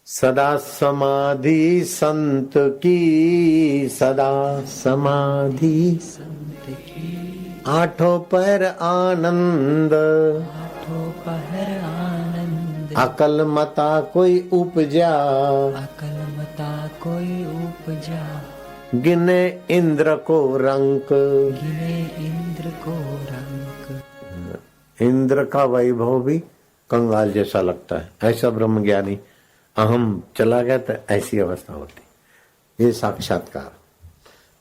सदा समाधि संत की, सदा समाधि संत की, आठों पर आनंद, आठों पहर आनंद, अकल मता कोई उपजा, अकल मता कोई उपजा, गिने इंद्र को रंक। गिने इंद्र को रंक। इंद्र का वैभव भी कंगाल जैसा लगता है, ऐसा ब्रह्म ज्ञानी अहम चला गया तो ऐसी अवस्था होती। ये साक्षात्कार।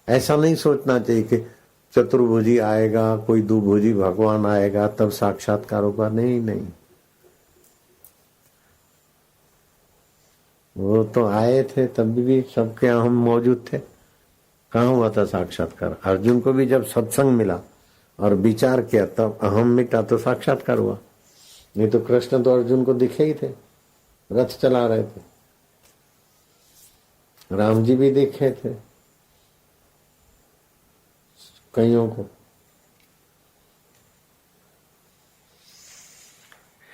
ऐसा नहीं सोचना चाहिए कि चतुर्भुजी आएगा, कोई दुभुजी भगवान आएगा तब साक्षात्कार होगा। नहीं नहीं, वो तो आए थे तब भी सबके अहम मौजूद थे। कहाँ हुआ था साक्षात्कार? अर्जुन को भी जब सत्संग मिला और विचार किया तब अहम मिटा तो साक्षात्कार हुआ। नहीं तो कृष्ण तो अर्जुन को दिखे ही थे, रथ चला रहे थे। राम जी भी दिखे थे कईयों को।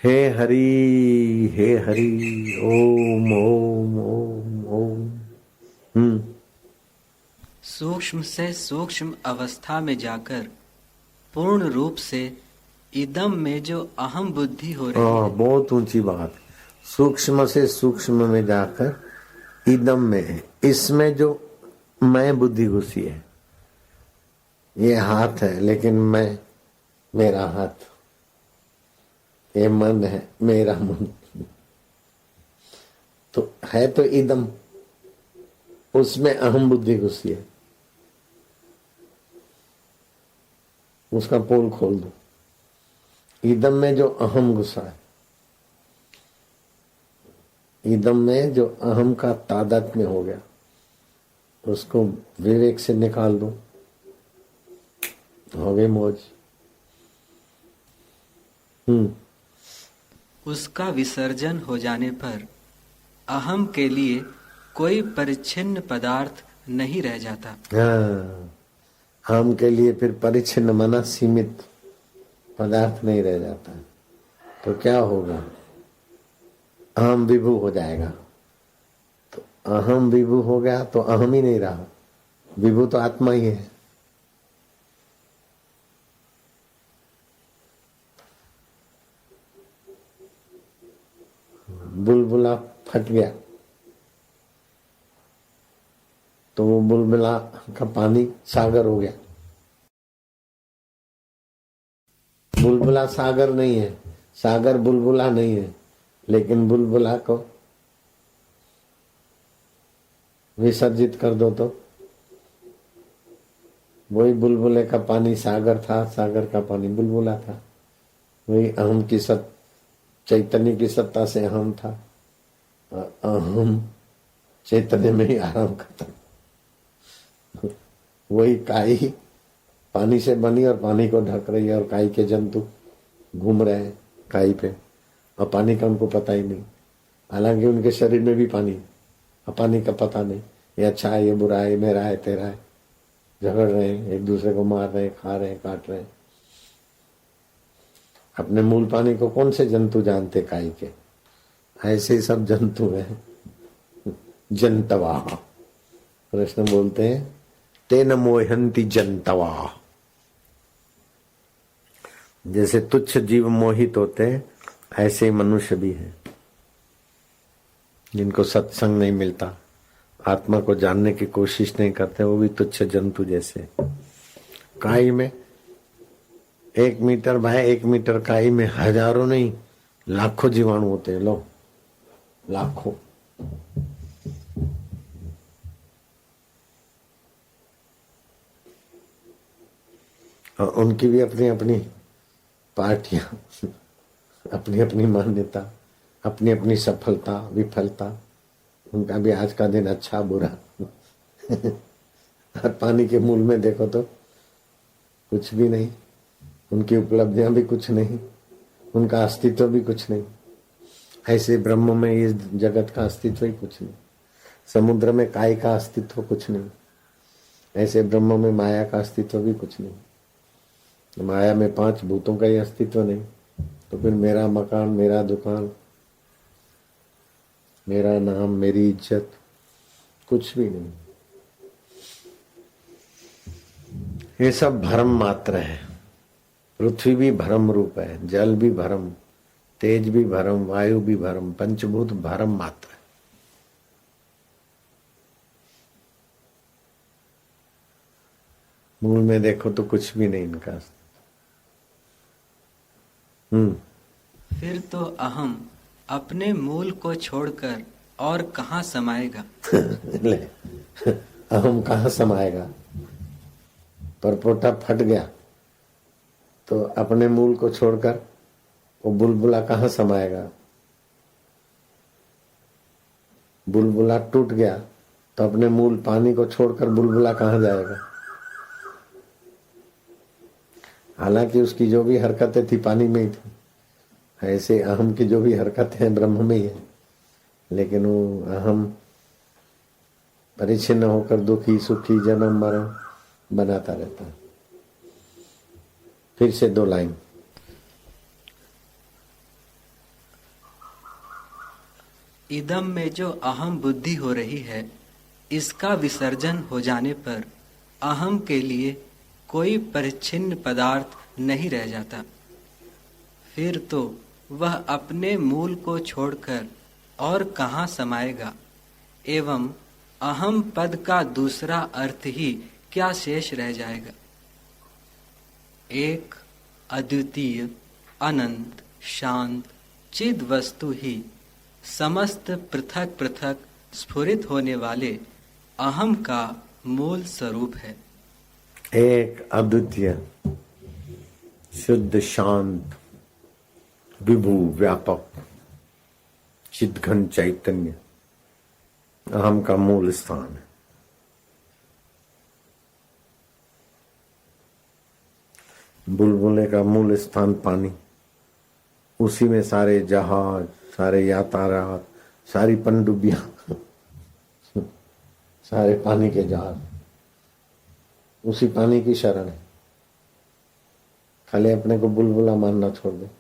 हे हरि हे हरि, ओम ओम ओम ओम। सूक्ष्म से सूक्ष्म अवस्था में जाकर पूर्ण रूप से इदम में जो अहम बुद्धि हो रही है, बहुत ऊंची बात। सूक्ष्म से सूक्ष्म में जाकर इदम में है, इसमें जो मैं बुद्धि घुसी है। ये हाथ है लेकिन मैं, मेरा हाथ, ये मन है मेरा मन, तो है तो इदम, उसमें अहम बुद्धि घुसी है। उसका पोल खोल दो। इदम में जो अहम घुसा है, इदम में जो अहम का तादाद में हो गया, उसको विवेक से निकाल दो, हो गई मौज। उसका विसर्जन हो जाने पर अहम के लिए कोई परिच्छिन्न पदार्थ नहीं रह जाता। हाँ, अहम के लिए फिर परिच्छिन्न माना सीमित पदार्थ नहीं रह जाता। तो क्या होगा? अहम विभू हो जाएगा। तो अहम विभू हो गया तो अहम ही नहीं रहा, विभू तो आत्मा ही है। बुलबुला फट गया तो वो बुलबुला का पानी सागर हो गया। बुलबुला सागर नहीं है, सागर बुलबुला नहीं है, लेकिन बुलबुला को विसर्जित कर दो तो वही बुलबुले का पानी सागर था, सागर का पानी बुलबुला था। वही अहम की चैतन्य की सत्ता से अहम था, अहम चैतन्य में ही आराम करता। वही काई पानी से बनी और पानी को ढक रही है, और काई के जंतु घूम रहे हैं काई पे, और पानी का उनको पता ही नहीं। हालांकि उनके शरीर में भी पानी, और पानी का पता नहीं, ये अच्छा है ये बुरा है, ये मेरा है तेरा है, झगड़ रहे हैं, एक दूसरे को मार रहे हैं, खा रहे हैं, काट रहे हैं। अपने मूल पानी को कौन से जंतु जानते? काई के। ऐसे ही सब जंतु हैं, जंतवा। कृष्ण बोलते हैं तेन मोहंती जंतवा। जैसे तुच्छ जीव मोहित होते हैं, ऐसे ही मनुष्य भी हैं जिनको सत्संग नहीं मिलता, आत्मा को जानने की कोशिश नहीं करते, वो भी तुच्छ जंतु जैसे। काई में 1 मीटर बाय 1 मीटर काई में हजारों नहीं लाखों जीवाणु होते हैं। लो, लाखों। और उनकी भी अपनी अपनी पार्टियां, अपनी अपनी मान्यता, अपनी अपनी सफलता विफलता। उनका भी आज का दिन अच्छा बुरा। और पानी के मूल में देखो तो कुछ भी नहीं, उनकी उपलब्धियां भी कुछ नहीं, उनका अस्तित्व भी कुछ नहीं। ऐसे ब्रह्म में इस जगत का अस्तित्व ही कुछ नहीं, समुद्र में काय का अस्तित्व कुछ नहीं, ऐसे ब्रह्म में माया का अस्तित्व भी कुछ नहीं। माया में 5 भूतों का ही अस्तित्व नहीं, तो फिर मेरा मकान, मेरा दुकान, मेरा नाम, मेरी इज्जत, कुछ भी नहीं। ये सब भ्रम मात्र है। पृथ्वी भी भ्रम रूप है, जल भी भ्रम, तेज भी भ्रम, वायु भी भ्रम, पंचभूत भ्रम मात्र है। मूल में देखो तो कुछ भी नहीं इनका। फिर तो अहम अपने मूल को छोड़कर और कहाँ समाएगा। ले, अहम कहाँ समाएगा। परपोटा फट गया तो अपने मूल को छोड़कर वो बुलबुला कहाँ समाएगा। बुलबुला टूट गया तो अपने मूल पानी को छोड़कर बुलबुला कहाँ जाएगा। हालांकि उसकी जो भी हरकतें थी पानी में ही थी, ऐसे अहम की जो भी हरकतें हैं ब्रह्म में ही है, लेकिन वो अहम परिच्छिन्न होकर दुखी सुखी जन्म मरण बनाता रहता है। फिर से 2 लाइन। इदम में जो अहम बुद्धि हो रही है, इसका विसर्जन हो जाने पर अहम के लिए कोई परिच्छिन्न पदार्थ नहीं रह जाता। फिर तो वह अपने मूल को छोड़कर और कहाँ समाएगा, एवं अहम पद का दूसरा अर्थ ही क्या शेष रह जाएगा। एक अद्वितीय अनंत शांत चिद वस्तु ही समस्त पृथक पृथक स्फुरित होने वाले अहम का मूल स्वरूप है। एक अद्वितीय शुद्ध शांत विभु व्यापक चिद्घन चैतन्य अहम का मूल स्थान है। बुलबुले का मूल स्थान पानी, उसी में सारे जहाज, सारे यातायात, सारी पनडुब्बियां सारे पानी के जहाज उसी पानी की शरण है। खाली अपने को बुलबुला मानना छोड़ दे,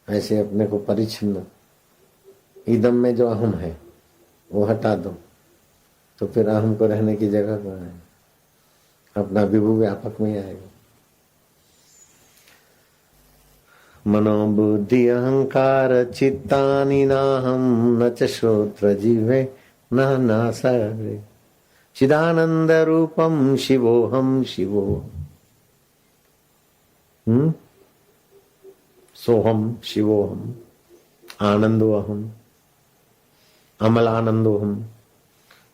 ऐसे अपने को परिच्छिन्न इदम में जो अहम है वो हटा दो तो फिर अहम को रहने की जगह कहाँ है। अपना विभु व्यापक में आएगा। मनोबुद्धि अहंकार चित्तानि नाहम न च श्रोत्र जिह्वे न नासरे चिदानंद रूपम शिवोहम शिवोहम सोहम शिवोहम आनंदोहम अमलानंदोहम।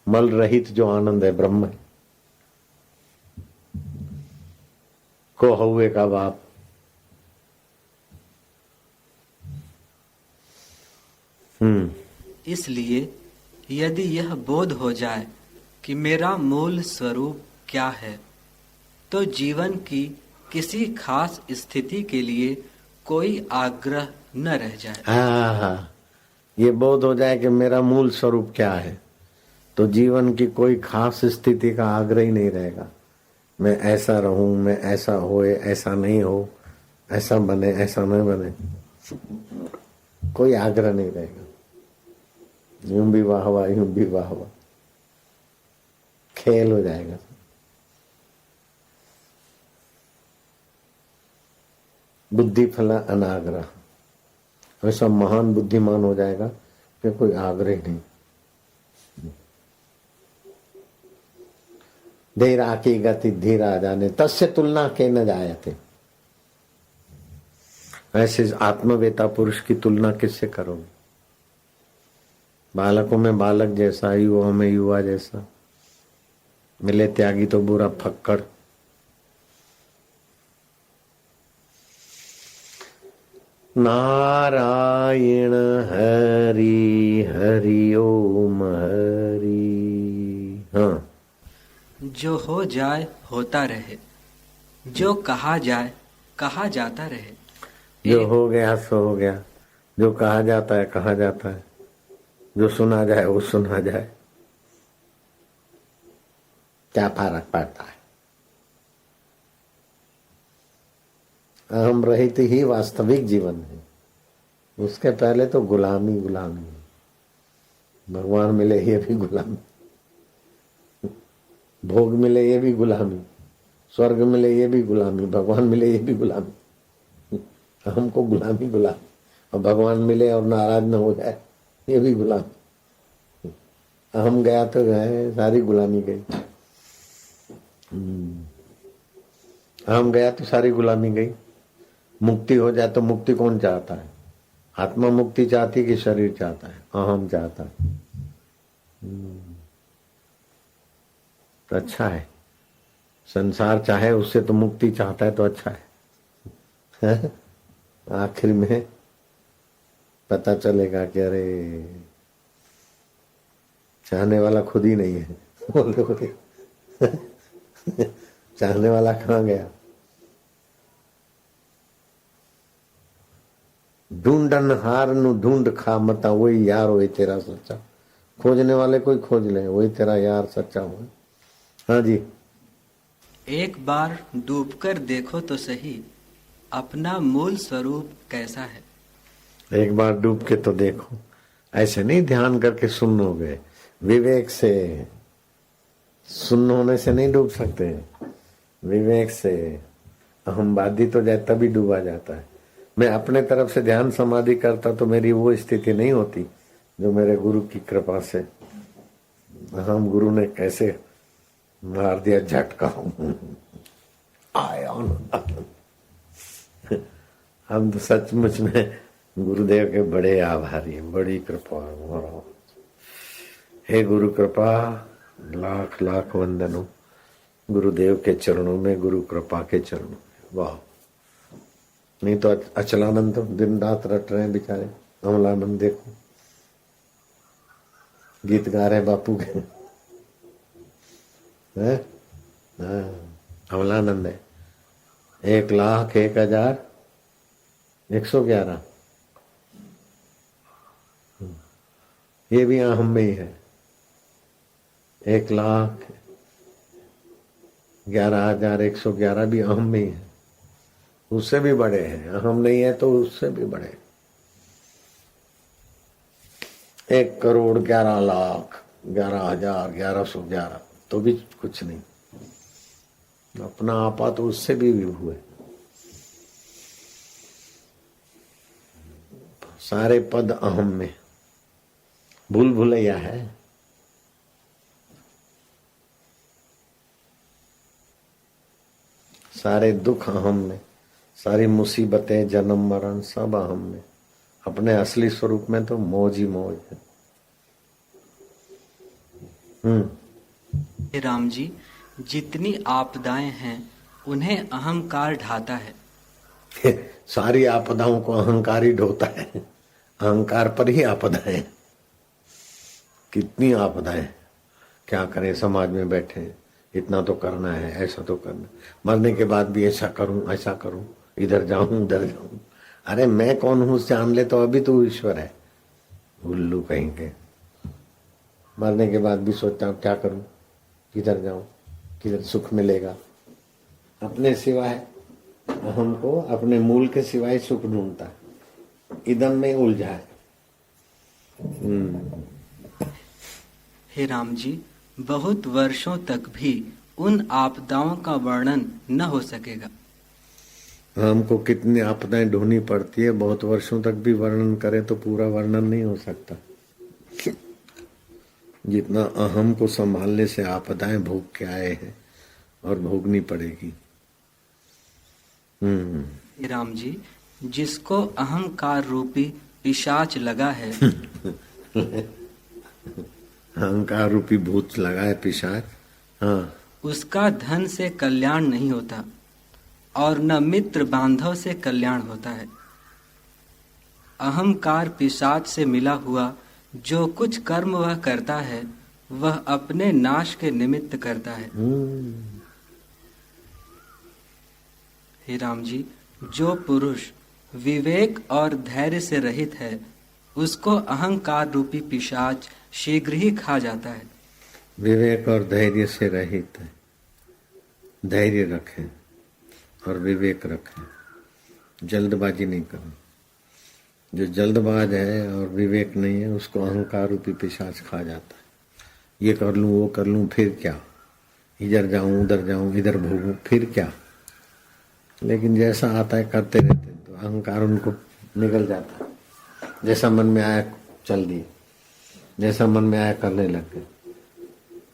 मल रहित जो आनंद है ब्रह्म है। को हउए का बाप, इसलिए यदि यह बोध हो जाए कि मेरा मूल स्वरूप क्या है, तो जीवन की किसी खास स्थिति के लिए कोई आग्रह न रह जाए। हाँ, ये बोध हो जाए कि मेरा मूल स्वरूप क्या है, तो जीवन की कोई खास स्थिति का आग्रह ही नहीं रहेगा। मैं ऐसा रहूं, मैं ऐसा होए, ऐसा नहीं हो, ऐसा बने, ऐसा नहीं बने, कोई आग्रह नहीं रहेगा। यूं भी वाह वाह, यूं भी वाह वाह, खेल हो जाएगा। बुद्धि फला अनाग्रह, वैसा महान बुद्धिमान हो जाएगा कि कोई आग्रह नहीं। धीरा की गति धीरा जाने तस्य तुलना के न जायते। ऐसे आत्मवेता पुरुष की तुलना किससे करोगे। बालकों में बालक जैसा, युवाओं में युवा जैसा, मिले त्यागी तो बुरा फक्कड़। नारायण हरि हरि ओम हरि। हाँ, जो हो जाए होता रहे, जो कहा जाए कहा जाता रहे। जो हो गया सो हो गया, जो कहा जाता है कहा जाता है, जो सुना जाए वो सुना जाए, क्या फर्क पड़ता है। अहम रहित ही वास्तविक जीवन है। उसके पहले तो गुलामी गुलामी, भगवान मिले ये भी गुलामी, भोग मिले ये भी गुलामी, स्वर्ग मिले ये भी गुलामी, भगवान मिले ये भी गुलामी। हमको गुलामी गुलामी, और भगवान मिले और नाराज न हो जाए ये भी गुलामी। हम गया तो गए, सारी गुलामी गई। हम गया तो सारी गुलामी गई। मुक्ति हो जाए तो मुक्ति कौन चाहता है? आत्मा मुक्ति चाहती है कि शरीर चाहता है? अहम चाहता है। तो अच्छा है, संसार चाहे उससे तो मुक्ति चाहता है तो अच्छा है। आखिर में पता चलेगा कि अरे चाहने वाला खुद ही नहीं है। बोले चाहने वाला कहाँ गया? ढूंढन हार नु ढूंढ खा मता, वही यार वही तेरा सच्चा। खोजने वाले कोई खोज ले, वही तेरा यार सच्चा हो। हाँ जी। एक बार डूबकर देखो तो सही, अपना मूल स्वरूप कैसा है। एक बार डूब के तो देखो, ऐसे नहीं ध्यान करके सुनोगे, विवेक से। सुन्न होने से नहीं डूब सकते, विवेक से। अहमवादी तो जाए तभी डूबा जाता है। मैं अपने तरफ से ध्यान समाधि करता तो मेरी वो स्थिति नहीं होती जो मेरे गुरु की कृपा से। हम गुरु ने कैसे मार दिया झटका, आया। हम तो सचमुच में गुरुदेव के बड़े आभारी हैं, बड़ी कृपा। हे गुरु कृपा, लाख लाख वंदन हो गुरुदेव के चरणों में, गुरु कृपा के चरणों में। वाह! नहीं तो अचलानंद तो दिन रात रट रहे हैं बेचारे। अमलानंद देखो गीत गा रहे बापू के, हैं? हाँ, अमलानंद है। 1,01,111 ये भी अहम में ही है। 1,11,111 भी अहम में ही है। उससे भी बड़े हैं, अहम नहीं है तो उससे भी बड़े। 1,11,11,11,11 तो भी कुछ नहीं। अपना आपा तो उससे भी विभु है। सारे पद अहम में, भूल भुलैया है। सारे दुख अहम में, सारी मुसीबतें जन्म मरण सब अहम में। अपने असली स्वरूप में तो मौज ही मौज है। हे राम जी, जितनी आपदाएं हैं उन्हें अहंकार ढाता है। सारी आपदाओं को अहंकार ही ढोता है। अहंकार पर ही आपदाएं। कितनी आपदाएं, क्या करें? समाज में बैठे, इतना तो करना है, ऐसा तो करना, मरने के बाद भी ऐसा करूं, ऐसा करूं, इधर जाऊं, उधर जाऊं। अरे मैं कौन हूं जान ले तो अभी तो ईश्वर है। उल्लू कहीं के। मरने के बाद भी सोचता हूं क्या करूं, किधर जाऊं, किधर सुख मिलेगा। अपने सिवाय हमको, अपने मूल के सिवाय सुख ढूंढता है, इदम में उलझा है। हे राम जी, बहुत वर्षों तक भी उन आपदाओं का वर्णन न हो सकेगा। हमको कितनी आपदाएं ढूंढनी पड़ती है, बहुत वर्षों तक भी वर्णन करें तो पूरा वर्णन नहीं हो सकता। जितना अहम को संभालने से आपदाएं भोग के आए हैं और भोगनी पड़ेगी। हे राम जी, जिसको अहंकार रूपी पिशाच लगा है अहंकार रूपी भूत लगा है पिशाच, हाँ, उसका धन से कल्याण नहीं होता और न मित्र बांधव से कल्याण होता है। अहंकार पिशाच से मिला हुआ जो कुछ कर्म वह करता है वह अपने नाश के निमित्त करता है। हे राम जी, जो पुरुष विवेक और धैर्य से रहित है उसको अहंकार रूपी पिशाच शीघ्र ही खा जाता है। विवेक और धैर्य से रहित है। धैर्य रखें और विवेक रखें, जल्दबाजी नहीं करें। जो जल्दबाज है और विवेक नहीं है उसको अहंकार रूपी पिशाच खा जाता है। ये कर लूं वो कर लूं फिर क्या, इधर जाऊं उधर जाऊं इधर भोगूं फिर क्या। लेकिन जैसा आता है करते रहते तो अहंकार उनको निकल जाता है। जैसा मन में आया चल दिए, जैसा मन में आया करने लग गए,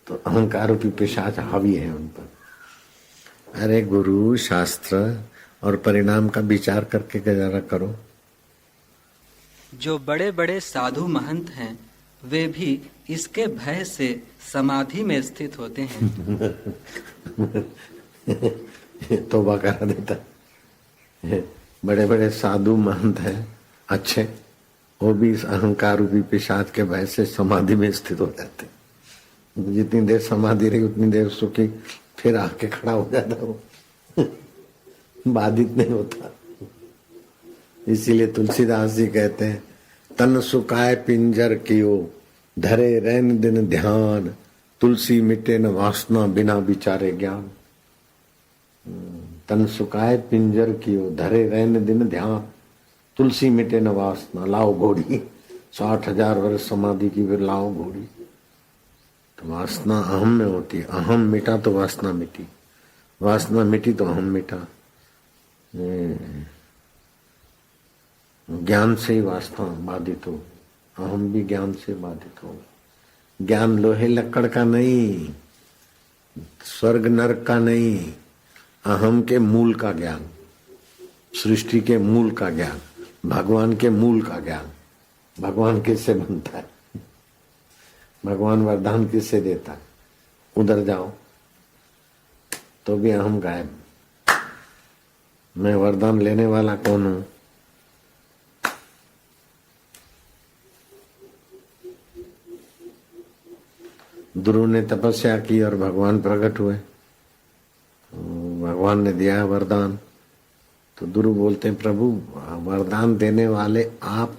तो अहंकार रूपी पिशाच हावी है उन पर। अरे गुरु शास्त्र और परिणाम का विचार करके गुजारा करो। जो बड़े बड़े साधु महंत हैं वे भी इसके भय से समाधि में स्थित होते हैं। तौबा करा देता। बड़े बड़े साधु महंत हैं अच्छे, वो भी इस अहंकार रूपी पिशाच के भय से समाधि में स्थित हो जाते। जितनी देर समाधि रही उतनी देर सुखी, फिर आके खड़ा हो जाता वो, बाधित नहीं होता। इसीलिए तुलसीदास जी कहते हैं, तन सुखाए पिंजर कियो धरे रैन दिन ध्यान, तुलसी मिटे न वासना बिना विचारे ज्ञान। तन सुखाए पिंजर कियो धरे रैन दिन ध्यान, तुलसी मिटे न वासना। लाओ घोड़ी, 60,000 वर्ष समाधि की, फिर लाओ घोड़ी। तो वासना अहम में होती है, अहम मिटा तो वासना मिटी, वासना मिटी तो अहम मिटा। ज्ञान से ही वासना बाधित हो, अहम भी ज्ञान से बाधित हो। ज्ञान लोहे लक्कड़ का नहीं, स्वर्ग नरक का नहीं, अहम के मूल का ज्ञान, सृष्टि के मूल का ज्ञान, भगवान के मूल का ज्ञान। भगवान किससे बनता है, भगवान वरदान किससे देता है, उधर जाओ तो भी अहम गायब। मैं वरदान लेने वाला कौन हूं? ध्रुव ने तपस्या की और भगवान प्रकट हुए, भगवान ने दिया वरदान। तो ध्रुव बोलते हैं, प्रभु वरदान देने वाले आप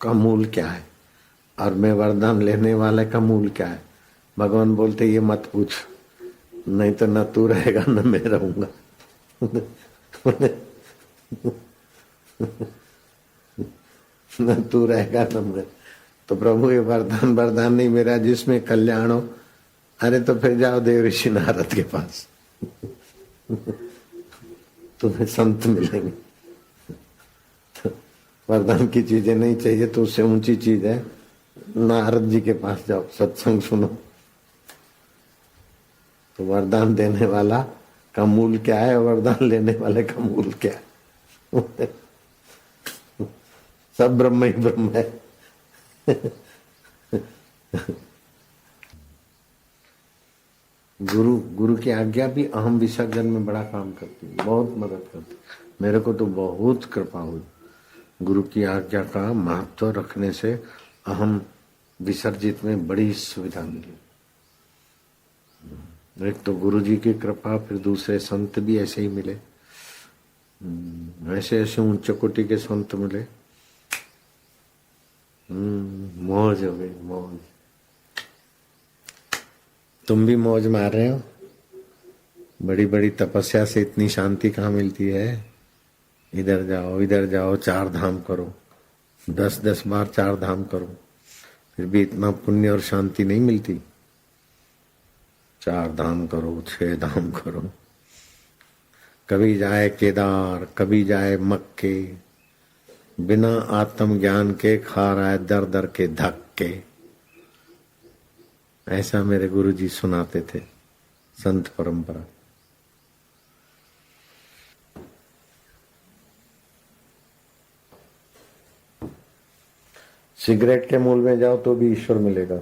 का मूल क्या है और मैं वरदान लेने वाले का मूल क्या है? भगवान बोलते ये मत पूछ, नहीं तो न तू रहेगा न मैं रहूंगा। न तू रहेगा न मैं। तो प्रभु ये वरदान नहीं मेरा जिसमें कल्याण हो। अरे तो फिर जाओ देव ऋषि नारद के पास, तुम्हें संत मिलेंगे। वरदान की चीजें नहीं चाहिए तो उससे ऊंची चीज है, नारद जी के पास जाओ, सत्संग सुनो। तो वरदान देने वाला का मूल क्या है, वरदान लेने वाले का मूल क्या है? सब ब्रह्म ही ब्रह्म है। गुरु की आज्ञा भी अहम विसर्जन में बड़ा काम करती है, बहुत मदद करती है। मेरे को तो बहुत कृपा हुई, गुरु की आज्ञा का महत्व रखने से अहम विसर्जित में बड़ी सुविधा मिली। एक तो गुरु जी की कृपा, फिर दूसरे संत भी ऐसे ही मिले, ऐसे ऐसे उच्च कोटि के संत मिले। मौज हो गई, मौज। तुम भी मौज मार रहे हो। बड़ी बड़ी तपस्या से इतनी शांति कहाँ मिलती है? इधर जाओ 4 धाम करो, 10-10 बार 4 धाम करो, फिर भी इतना पुण्य और शांति नहीं मिलती। 4 धाम करो, 6 धाम करो। कभी जाए केदार, कभी जाए मक्के, बिना आत्मज्ञान के खा रहा है दर दर के धक्के। ऐसा मेरे गुरुजी सुनाते थे, संत परंपरा। सिगरेट के मूल में जाओ तो भी ईश्वर मिलेगा।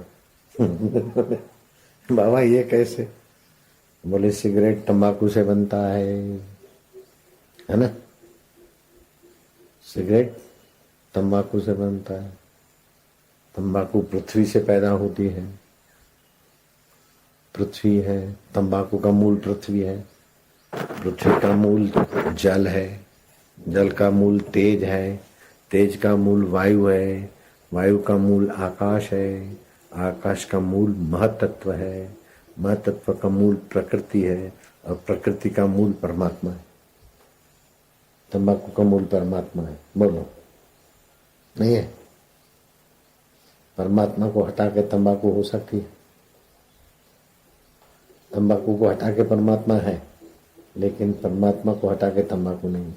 बाबा ये कैसे? बोले सिगरेट तंबाकू से बनता है ना? सिगरेट तंबाकू से बनता है। तंबाकू पृथ्वी से पैदा होती है, पृथ्वी है, तंबाकू का मूल पृथ्वी है, पृथ्वी का मूल जल है, जल का मूल तेज है, तेज का मूल वायु है, वायु का मूल आकाश है, आकाश का मूल महतत्व है, महतत्व का मूल प्रकृति है और प्रकृति का मूल परमात्मा है। तंबाकू का मूल परमात्मा है। बोलो नहीं है। परमात्मा को हटा के तंबाकू हो सकती है? तंबाकू को हटा के परमात्मा है, लेकिन परमात्मा को हटा के तंबाकू नहीं।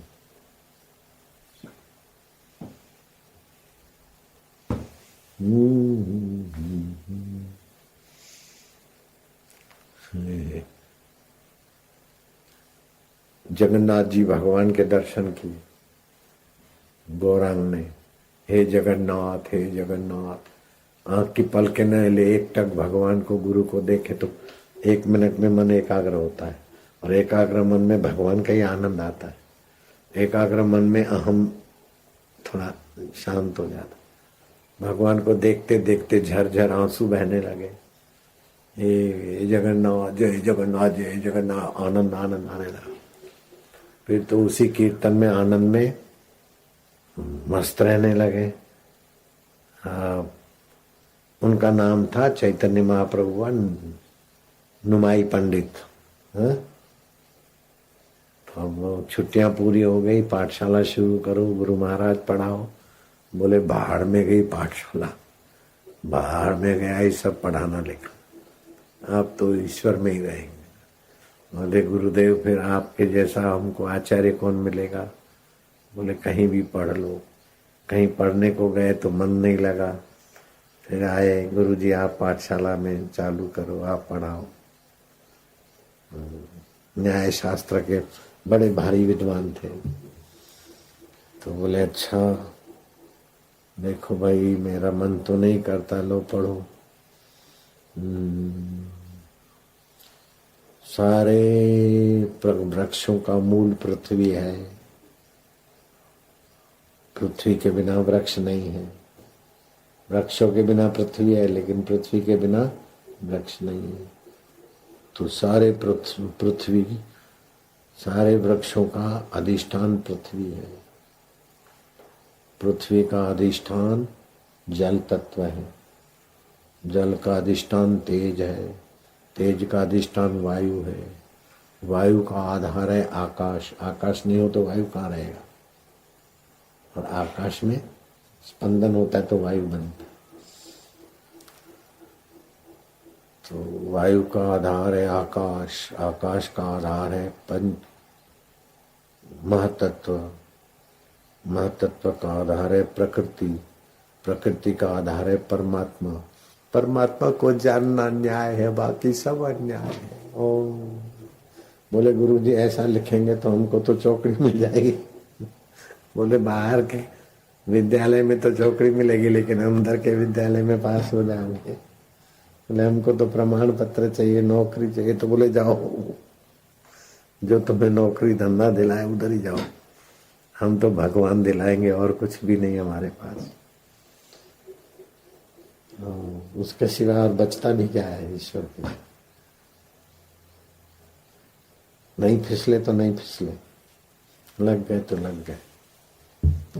जगन्नाथ जी भगवान के दर्शन किए गौरांग ने। हे जगन्नाथ, हे जगन्नाथ। आंख की पलके न ले, एक टक भगवान को, गुरु को देखे तो 1 मिनट में मन एकाग्र होता है, और एकाग्र मन में भगवान का ही आनंद आता है। एकाग्र मन में अहम थोड़ा शांत हो जाता। भगवान को देखते देखते झरझर आंसू बहने लगे। हे जगन्नाथ, जय जगन्नाथ, जय जगन्नाथ। आनंद आनंद आने लगा। फिर तो उसी कीर्तन में, आनंद में मस्त रहने लगे। उनका नाम था चैतन्य महाप्रभु व नुमाई पंडित। तो अब छुट्टियां पूरी हो गई, पाठशाला शुरू करो, गुरु महाराज पढ़ाओ। बोले बाहर में गई पाठशाला, बाहर में गया ये सब पढ़ाना लिखा, आप तो ईश्वर में ही रहेंगे। बोले गुरुदेव फिर आपके जैसा हमको आचार्य कौन मिलेगा? बोले कहीं भी पढ़ लो। कहीं पढ़ने को गए तो मन नहीं लगा, फिर आए गुरुजी आप पाठशाला में चालू करो, आप पढ़ाओ। न्याय शास्त्र के बड़े भारी विद्वान थे। तो बोले अच्छा देखो भाई मेरा मन तो नहीं करता, लो पढ़ो। सारे वृक्षों का मूल पृथ्वी है। पृथ्वी के बिना वृक्ष नहीं है। वृक्षों के बिना पृथ्वी है, लेकिन पृथ्वी के बिना वृक्ष नहीं है। तो सारे पृथ्वी, सारे वृक्षों का अधिष्ठान पृथ्वी है। पृथ्वी का अधिष्ठान जल तत्व है, जल का अधिष्ठान तेज है, तेज का अधिष्ठान वायु है, वायु का आधार है आकाश। आकाश नहीं हो तो वायु कहाँ रहेगा? और आकाश में स्पंदन होता है तो वायु बनता है। तो वायु का आधार है आकाश, आकाश का आधार है पंच महतत्व, महतत्व का आधार है प्रकृति, प्रकृति का आधार है परमात्मा। परमात्मा को जानना न्याय है, बाकी सब अन्याय है। ओम। बोले गुरुजी ऐसा लिखेंगे तो हमको तो चौकड़ी मिल जाएगी। बोले बाहर के विद्यालय में तो चौकड़ी मिलेगी, लेकिन अंदर के विद्यालय में पास हो जाएंगे। बोले हमको तो प्रमाण पत्र चाहिए, नौकरी चाहिए। तो बोले जाओ, जो तुम्हें नौकरी धंधा दिलाए उधर ही जाओ, हम तो भगवान दिलाएंगे और कुछ भी नहीं हमारे पास। उसके सिवा और बचता भी क्या है ईश्वर के? नहीं फिसले तो नहीं फिसले, लग गए तो लग गए।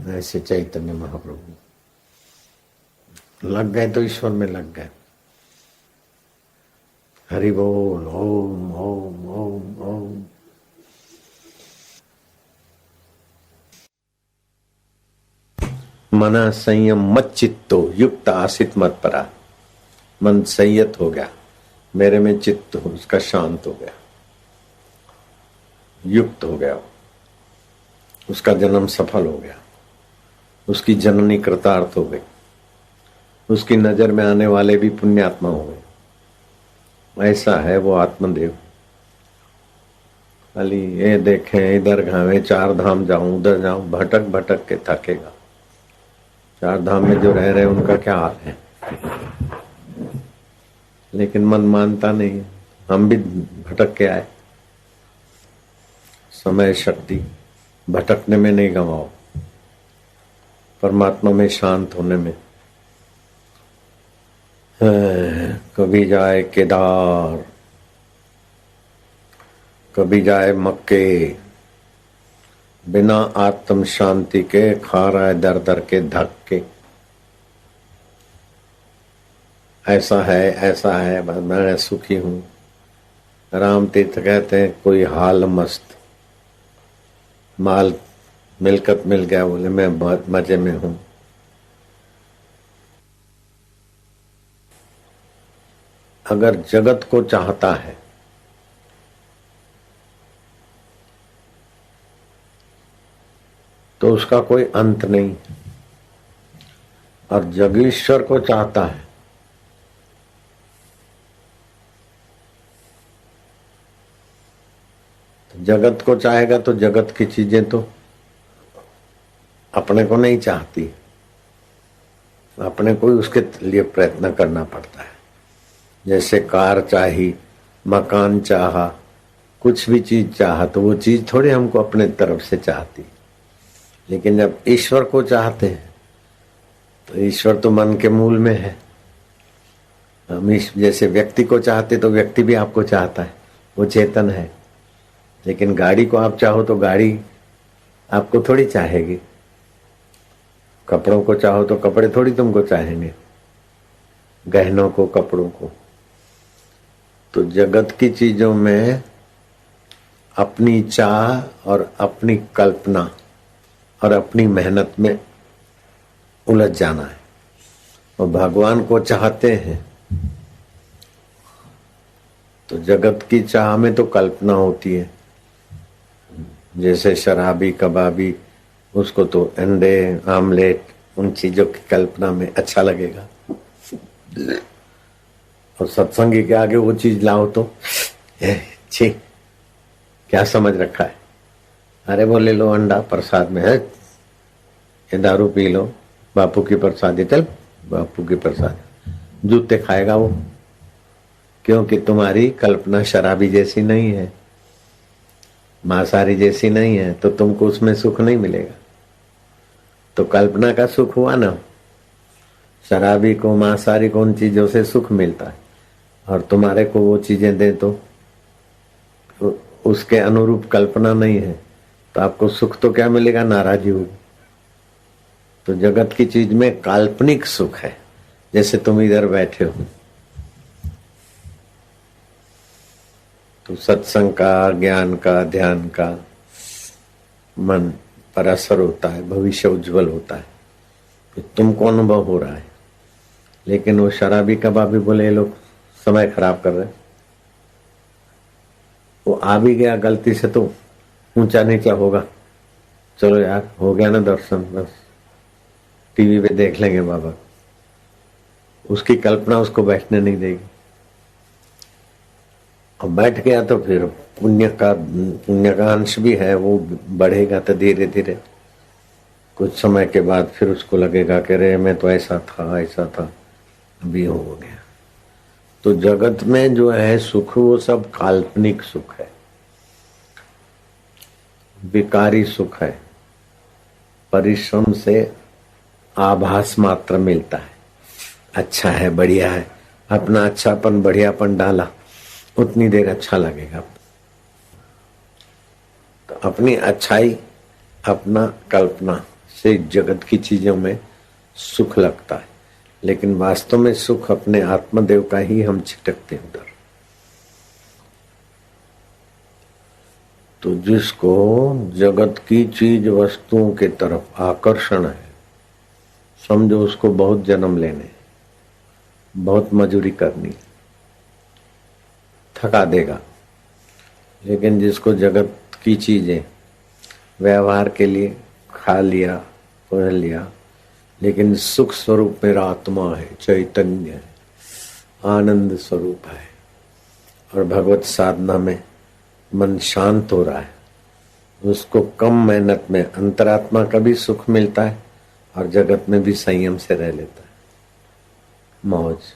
ऐसे चैतन्य महाप्रभु लग गए तो ईश्वर में लग गए। हरि बोल। ओम ओम ओम ओम। मना संयम मत चित्तो युक्त आसित मत परा। मन संयत हो गया, मेरे में चित्त हो उसका शांत हो गया, युक्त हो गया, उसका जन्म सफल हो गया, उसकी जननी कृतार्थ हो गई, उसकी नजर में आने वाले भी पुण्यात्मा हो गए। ऐसा है वो आत्मदेव। खाली ये देखें इधर घावे, 4 धाम जाऊं उधर जाऊं, भटक भटक के थकेगा। 4 धाम में जो रह रहे उनका क्या हाल है, लेकिन मन मानता नहीं। हम भी भटक के आए। समय शक्ति भटकने में नहीं गंवाओ, परमात्मा में शांत होने में। कभी जाए केदार, कभी जाए मक्के, बिना आत्म शांति के खा रहा है दर दर के धक्के। ऐसा है ऐसा है, मैं सुखी हूं। राम तीर्थ कहते हैं कोई हाल मस्त, माल मिलकत मिल गया, बोले मैं बहुत मजे में हूं। अगर जगत को चाहता है तो उसका कोई अंत नहीं, और जगीश्वर को चाहता है तो जगत को चाहेगा तो जगत की चीजें तो अपने को नहीं चाहती, अपने को ही उसके लिए प्रयत्न करना पड़ता है। जैसे कार चाही, मकान चाहा, कुछ भी चीज चाहा तो वो चीज थोड़ी हमको अपने तरफ से चाहती। लेकिन जब ईश्वर को चाहते हैं तो ईश्वर तो मन के मूल में है। हम जैसे व्यक्ति को चाहते तो व्यक्ति भी आपको चाहता है, वो चेतन है। लेकिन गाड़ी को आप चाहो तो गाड़ी आपको थोड़ी चाहेगी, कपड़ों को चाहो तो कपड़े थोड़ी तुमको चाहेंगे, गहनों को, कपड़ों को। तो जगत की चीजों में अपनी चाह और अपनी कल्पना और अपनी मेहनत में उलझ जाना है। और भगवान को चाहते हैं तो जगत की चाह में तो कल्पना होती है। जैसे शराबी, कबाबी, उसको तो अंडे, आमलेट, उन चीजों की कल्पना में अच्छा लगेगा। और सत्संगी के आगे वो चीज लाओ तो छी, क्या समझ रखा है। अरे वो ले लो अंडा प्रसाद में है, ये दारू पी लो, बापू की प्रसाद, चल बापू की प्रसाद, जूते खाएगा वो। क्योंकि तुम्हारी कल्पना शराबी जैसी नहीं है, मांसाहारी जैसी नहीं है, तो तुमको उसमें सुख नहीं मिलेगा। तो कल्पना का सुख हुआ ना। शराबी को, मांसाहारी को उन चीजों से सुख मिलता है, और तुम्हारे को वो चीजें दे तो उसके अनुरूप कल्पना नहीं है, तो आपको सुख तो क्या मिलेगा, नाराजी होगी। तो जगत की चीज में काल्पनिक सुख है। जैसे तुम इधर बैठे हो तो सत्संग का, ज्ञान का, ध्यान का मन पर असर होता है, भविष्य उज्जवल होता है, तो तुमको अनुभव हो रहा है। लेकिन वो शराबी कबाबी बोले ये लोग समय खराब कर रहे, वो आ भी गया गलती से तो ऊंचा नीचा होगा, चलो यार हो गया ना दर्शन, बस टीवी पे देख लेंगे बाबा। उसकी कल्पना उसको बैठने नहीं देगी, और बैठ गया तो फिर पुण्य का अंश भी है, वो बढ़ेगा तो धीरे धीरे कुछ समय के बाद फिर उसको लगेगा कि रे मैं तो ऐसा था, अभी हो गया। तो जगत में जो है सुख, वो सब काल्पनिक सुख है, विकारी सुख है, परिश्रम से आभास मात्र मिलता है। अच्छा है, बढ़िया है, अपना अच्छापन, बढ़ियापन डाला, उतनी देर अच्छा लगेगा। तो अपनी अच्छाई, अपना कल्पना से जगत की चीजों में सुख लगता है, लेकिन वास्तव में सुख अपने आत्मदेव का ही हम छिटकते हैं उधर। तो जिसको जगत की चीज वस्तुओं के तरफ आकर्षण है, समझो उसको बहुत जन्म लेने, बहुत मजूरी करनी, थका देगा। लेकिन जिसको जगत की चीजें व्यवहार के लिए खा लिया, पहन लिया, लेकिन सुख स्वरूप मेरा आत्मा है, चैतन्य है, आनंद स्वरूप है, और भगवत साधना में मन शांत हो रहा है, उसको कम मेहनत में अंतरात्मा का भी सुख मिलता है और जगत में भी संयम से रह लेता है, मौज।